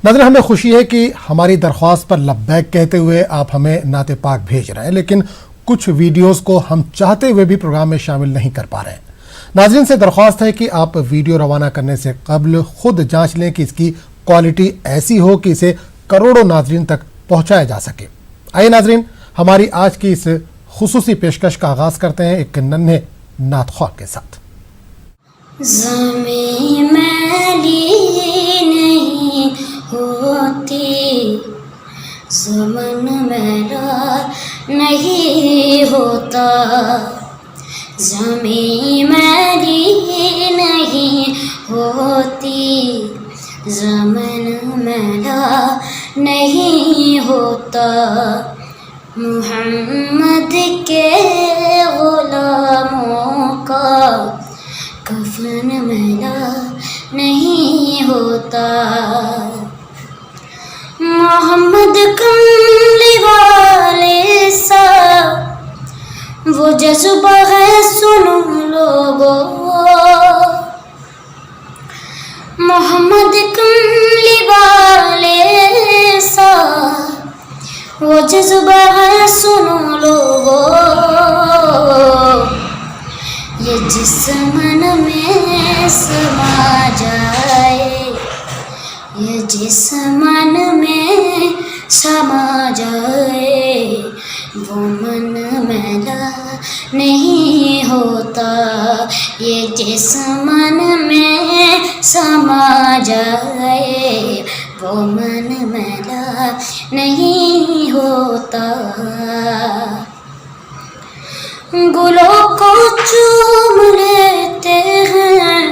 ناظرین، ہمیں خوشی ہے کہ ہماری درخواست پر لبیک کہتے ہوئے آپ ہمیں نعت پاک بھیج رہے ہیں، لیکن کچھ ویڈیوز کو ہم چاہتے ہوئے بھی پروگرام میں شامل نہیں کر پا رہے ہیں۔ ناظرین سے درخواست ہے کہ آپ ویڈیو روانہ کرنے سے قبل خود جانچ لیں کہ اس کی کوالٹی ایسی ہو کہ اسے کروڑوں ناظرین تک پہنچایا جا سکے۔ آئیے ناظرین، ہماری آج کی اس خصوصی پیشکش کا آغاز کرتے ہیں ایک ننھے نعت خواہ کے ساتھ۔ زمین میلی نہیں ہوتی، زمن میلا نہیں ہوتا، زمین میلی نہیں ہوتی، زمن میلا نہیں ہوتا، محمد کے غلاموں کا کفن میلا نہیں ہوتا، محمد کملی والے سا وہ جذبہ ہے، سنو لوگو، محمد کملی والے سا وہ جذبہ ہے، سنو لوگو، یہ جسمن میں سما جائے، یہ جسمن میں سما جائے، وہ من میلا نہیں ہوتا، یہ جسمن میں سما جائے، وہ من میلا نہیں ہوتا، گلوں کو چوم لیتے ہیں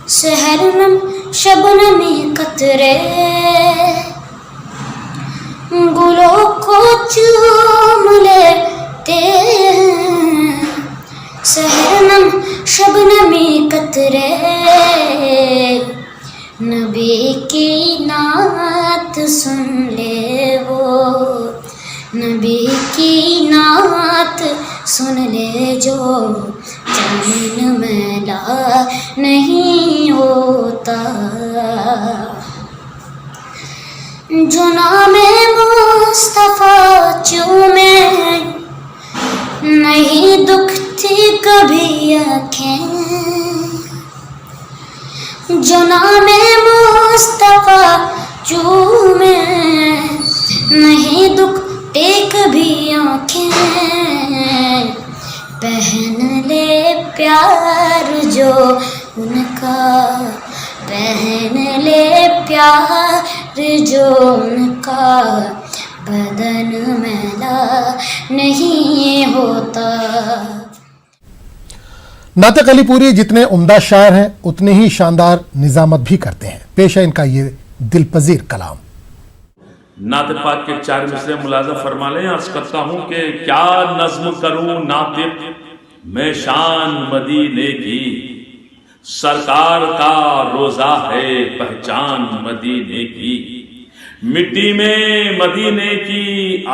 سحرنم شبنمی قطرے، گلوں کو چوم لیتے ہیں سحرنم شبنمی قطرے، نبی کی نعت سن لے وہ، نبی کی نعت سن لے جو، زمین میلا نہیں ہوتا، جو نام مصطفیٰ چومے نہیں دکھتی کبھی آنکھیں، جو نام مصطفیٰ چومے نہیں دکھتے کبھی آنکھیں، پہن لے پیار جو ان کا، پہن لے پیار جو ان کا، بدن میلا نہیں ہوتا۔ ناطق علی پوری جتنے عمدہ شاعر ہیں اتنے ہی شاندار نظامت بھی کرتے ہیں۔ پیش ہے ان کا یہ دل پذیر کلام۔ نعت پاک کے 4 مصرے ملاحظہ فرما لیں۔ عرض کرتا ہوں کہ کیا نظم کروں ناطق میں شان مدینے کی، سرکار کا روزہ ہے پہچان مدینے کی، مٹی میں مدینے کی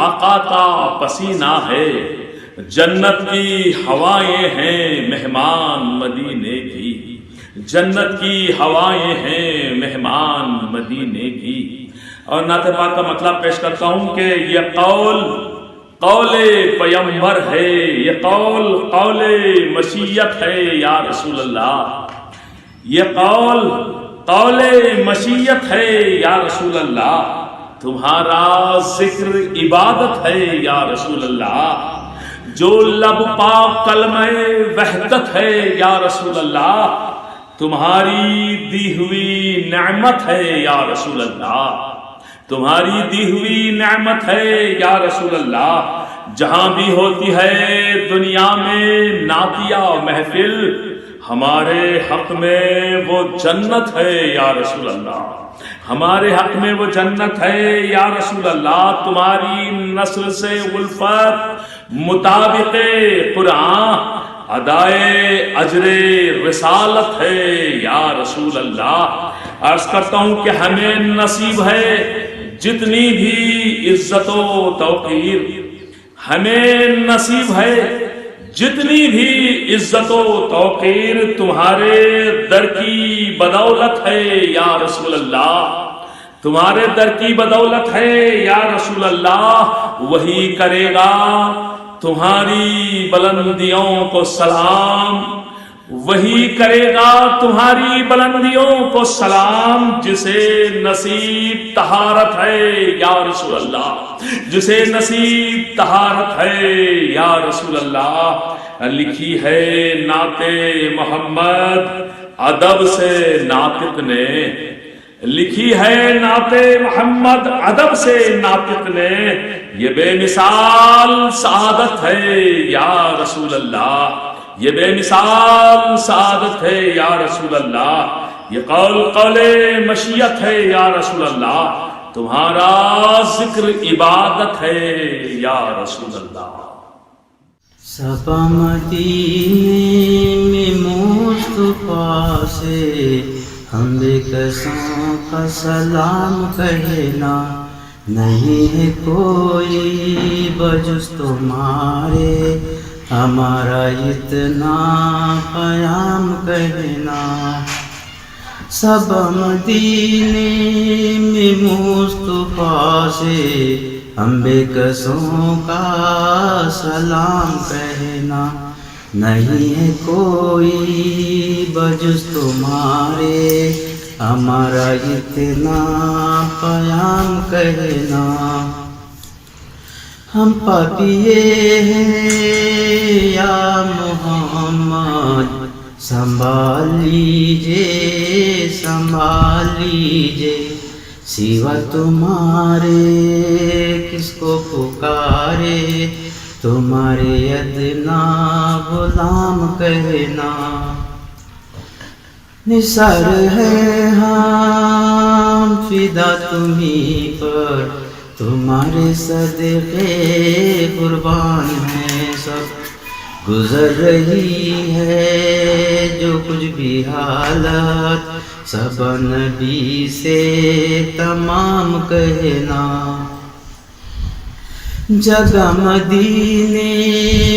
آقا کا پسینہ ہے، جنت کی ہوائیں ہیں مہمان مدینے کی، جنت کی ہوائیں ہیں مہمان مدینے کی۔ اور نعت پاک کا مطلب پیش کرتا ہوں کہ یہ قول پیمبر ہے، یہ قول مشیت ہے یا رسول اللہ، یہ قول مشیت ہے یا رسول اللہ، تمہارا ذکر عبادت ہے یا رسول اللہ، جو لب پاک کلمہ وحدت ہے یا رسول اللہ، تمہاری دی ہوئی نعمت ہے یا رسول اللہ، تمہاری دی ہوئی نعمت ہے یا رسول اللہ، جہاں بھی ہوتی ہے دنیا میں نعتیہ محفل، ہمارے حق میں وہ جنت ہے یا رسول اللہ، ہمارے حق میں وہ جنت ہے یا رسول اللہ، تمہاری نسل سے الفت مطابق قرآن ادائے اجر رسالت ہے یا رسول اللہ۔ عرض کرتا ہوں کہ ہمیں نصیب ہے جتنی بھی عزت و توقیر، ہمیں نصیب ہے جتنی بھی عزت و توقیر تمہارے در کی بدولت ہے یا رسول اللہ، تمہارے در کی بدولت ہے یا رسول اللہ، وہی کرے گا تمہاری بلندیوں کو سلام، وہی کرے گا تمہاری بلندیوں کو سلام، جسے نصیب طہارت ہے یا رسول اللہ، جسے نصیب طہارت ہے یا رسول اللہ۔ لکھی ہے نعت محمد ادب سے ناطق نے، لکھی ہے نعت محمد ادب سے ناطق نے، یہ بے مثال سعادت ہے یا رسول اللہ، یہ بے مثال سعادت ہے یا رسول اللہ، یہ قول مشیت ہے یا رسول اللہ، تمہارا ذکر عبادت ہے یا رسول اللہ۔ صبا مدینے میں مصطفیٰ سے ہم بے کسوں کا سلام کہنا، نہیں ہے کوئی بجز تمہارے ہمارا اتنا قیام کہنا۔ صبا مدینے میں مصطفیٰ سے ہم بے کسوں کا سلام کہنا، نہیں ہے کوئی بجز تمہارے ہمارا اتنا قیام کہنا۔ ہم پاپیے ہیں یا محمد، سنبھال لیجے سنبھال لیجے، سوا تمہارے کس کو پکارے، تمہارے ادنا غلام کہنا۔ نثار ہے ہم فدا تمہیں پر، تمہارے صدقے قربان ہیں سب، گزر رہی ہے جو کچھ بھی حالت، سب نبی سے تمام کہنا۔ جگہ مدینے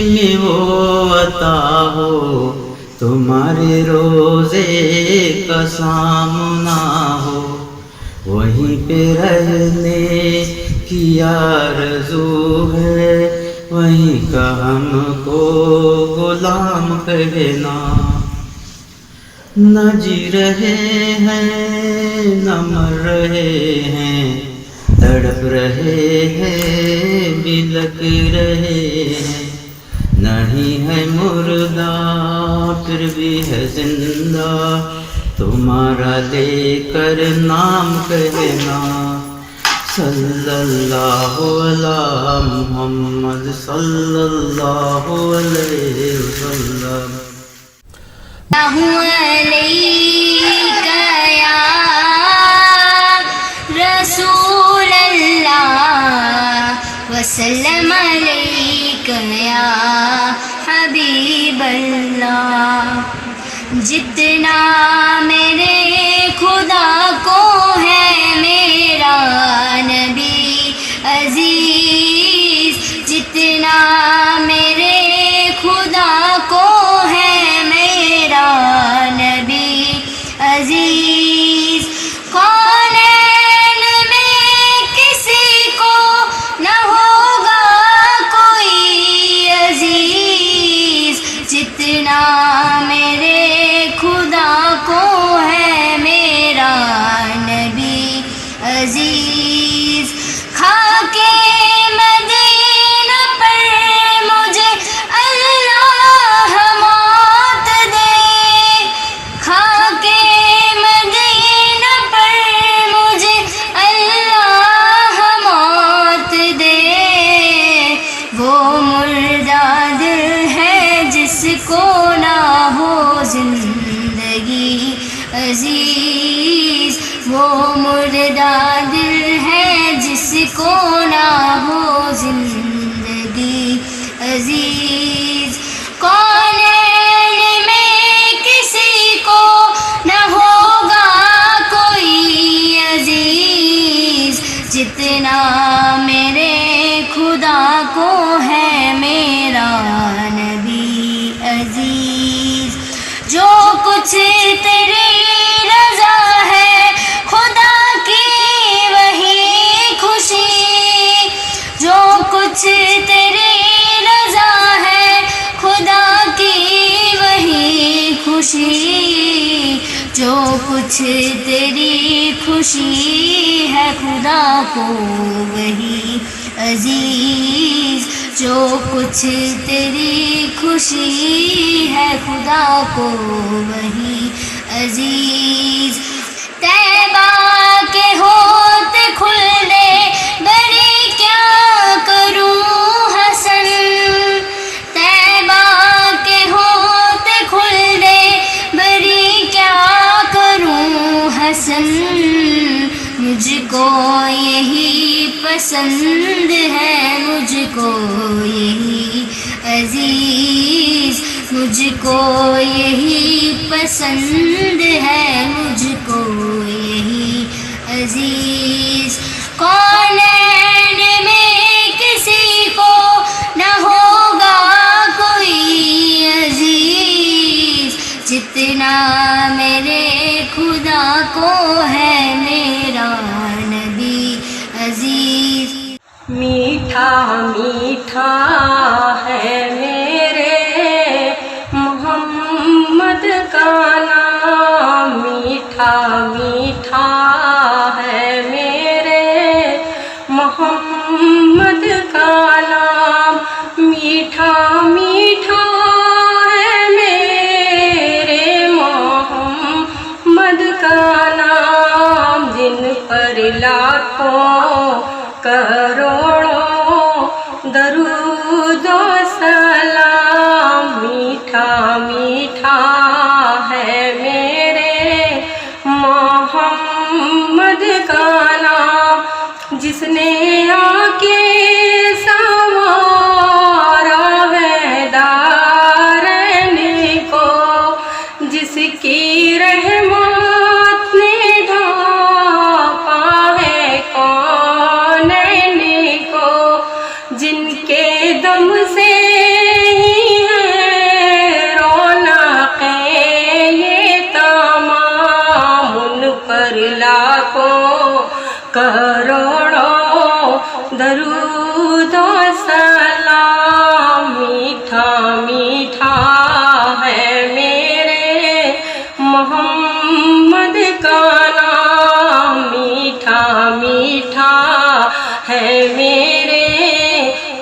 میں وہ عطا ہو، تمہارے روزے کا سامنا ہو، وہیں پہ رہنے کی آرزو ہے، وہیں کا ہم کو غلام کہنا۔ نہ جی رہے ہیں نہ مر رہے ہیں، تڑپ رہے ہیں بلک رہے ہیں، نہیں ہے مردہ پھر بھی ہے زندہ، تمہارا لے کر نام کہنا۔ صلی اللہ علی محمد صلی اللہ علیہ وسلم۔ علیک یا رسول اللہ، وسلم علیک یا حبیب اللہ۔ جتنا میرے خدا کو ہے میرا نبی عزیز، جتنا میرے خدا کو ہے میرا نبی عزیز، کونین میں کسی کو نہ ہوگا کوئی عزیز، جتنا میرے خدا کو ہے میرا نبی عزیز۔ خاکے مدینہ پر مجھے اللہ موت دے، خاکے مدینہ پر مجھے اللہ موت دے، وہ مردہ دل ہے جس کو نہ ہو زندگی عزیز، وہ مردہ دل ہے جس کو نہ ہو زندگی عزیز۔ کونین میں کسی کو نہ ہوگا کوئی عزیز، جتنا میرے خدا کو ہے میرا نبی عزیز۔ جو کچھ تیری رضا ہے خدا کی تیری خوشی ہے خدا کو وہی عزیز، جو کچھ تیری خوشی ہے خدا کو وہی عزیز۔ طیبہ کے ہوتے کھلنے بری کیا کروں حسن، طیبہ کے ہوتے کھلنے بری کیا کروں حسن، مجھ کو یہی پسند ہے، مجھ کو یہی عزیز، مجھ کو یہی پسند ہے، مجھ کو یہی عزیز۔ کونین میں کسی کو نہ ہوگا کوئی عزیز جتنا میرے خدا کو ہے میرا نبی عزیز۔ میٹھا میٹھا ہے میرے محمد کا نام، میٹھا میٹھا ہے میرے محمد کا نام، میٹھا میٹھا ہے میرے محمد کا نام، جن پر لاکھوں کروڑوں درود و سلام، میٹھا میٹھا ہے میرے محمد کا نام، جس نے آ کے سنوارا ہے دارین کو، جس کی رحمت نے ڈھانپا ہے کونین کو، جن کے دم سے ہی ہے رونقیں یہ تمام، ان پر لاکھوں کروڑوں درود و سلام، میٹھا میٹھا ہے میرے محمد کا نام، میٹھا میٹھا ہے میرے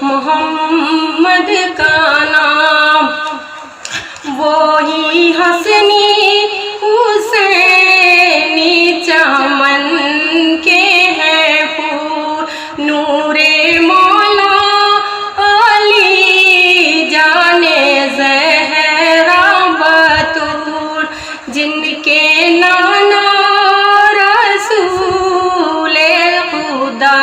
محمد کا نام، وہی حسنی حسینی چمن کے ہیں پھول، نور مولا علی جانے زہرا بطول، جن کے نانا رسول خدا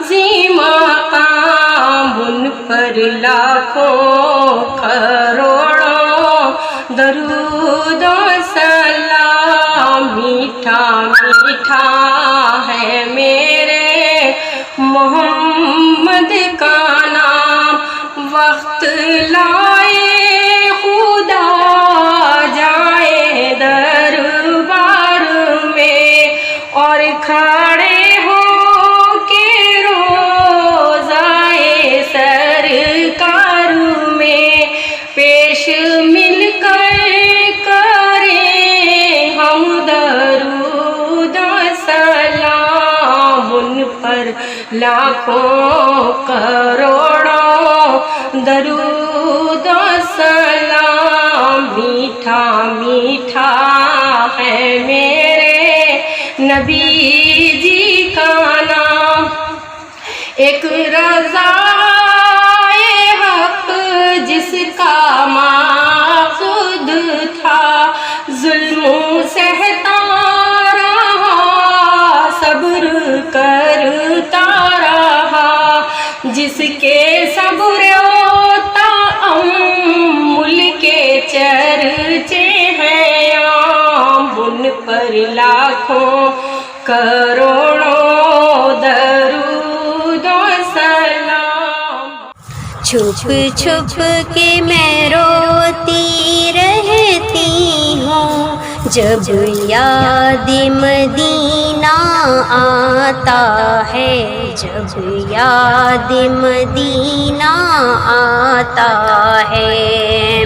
ذی مقام، ان پر لاکھوں کروڑوں درود و سلام، میٹھا میٹھا ہے میرے محمد کا نام، وقت لائے خدا جائے دربار میں، اور کھڑے ہو کے روضائے سرکار میں، پیش مل کر کریں ہم درود و سلام، ان پر لاکھوں کروڑوں درود و سلام، میٹھا میٹھا ہے میرے نبی جی کا نام، ایک رضا حق جس کا مقصود تھا، ظلم سہتا رہا صبر کرتا رہا، جس کے صبر و تأمل کے چرچے ہیں عام، ان پر لاکھوں کروڑوں درود و سلام۔ چھپ چھپ کے میں روتی رہتی ہوں، جب یاد مدینہ آتا ہے، جب یاد مدینہ آتا ہے،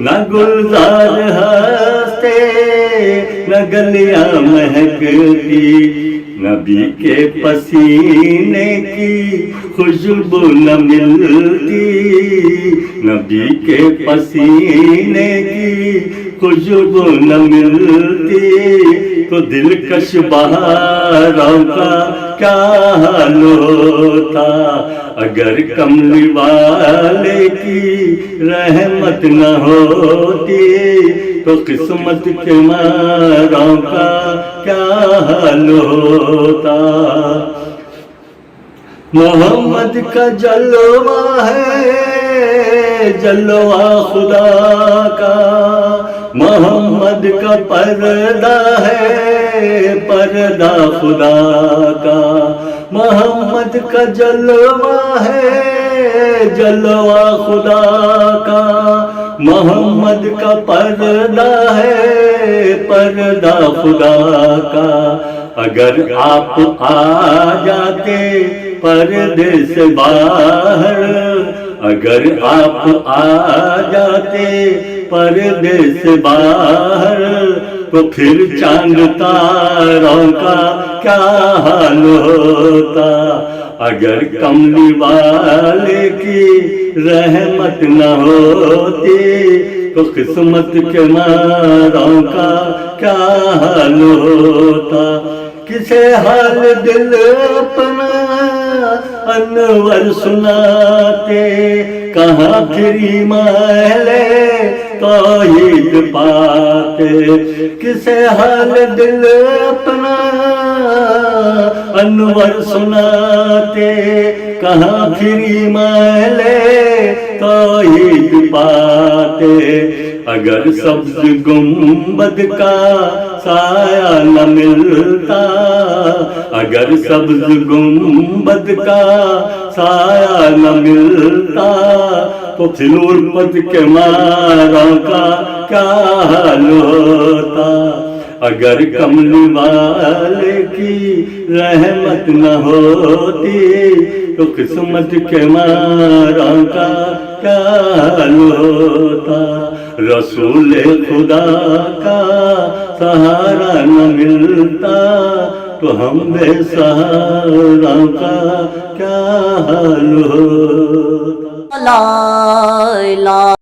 نہ گلزار ہنستے نہ گلیاں مہکتی، نبی کے پسینے کی خوشبو نہ ملتی، نبی کے پسینے کی خوشبو نہ ملتی، تو دلکش بہاروں کا کیا حال ہوتا اگر کملی والے کی رحمت نہ ہوتی، تو قسمت کے ماروں کا کیا حال ہوتا۔ محمد کا جلوہ ہے جلوہ خدا کا، محمد کا پردہ ہے پردہ خدا کا، محمد کا جلوہ ہے جلوہ خدا کا، محمد کا پردہ ہے پردہ خدا کا، اگر آپ آ جاتے پردے سے باہر، اگر آپ آ جاتے پردے سے باہر، تو پھر چاند تاروں کا کیا حال ہوتا اگر کملی والے کی رحمت نہ ہوتی، تو قسمت کے ماروں کا کیا حال ہوتا۔ کسے حال دل اپنا انور سناتے، کہاں پھری محلے توحید پاتے، کسے حال دل اپنا انور سناتے، کہاں پھری محلے توحید پاتے، اگر سبز گنبد کا سایہ نہ ملتا، اگر سبز گنبد کا سایہ نہ ملتا، تو فلور پت کے ماروں کا کیا حال ہوتا اگر کملی والے کی رحمت نہ ہوتی، تو قسمت کے ماروں کا کیا حال ہوتا۔ رسول خدا کا سہارا نہ ملتا، تو ہم بے سہارا کا کیا حال ہوتا۔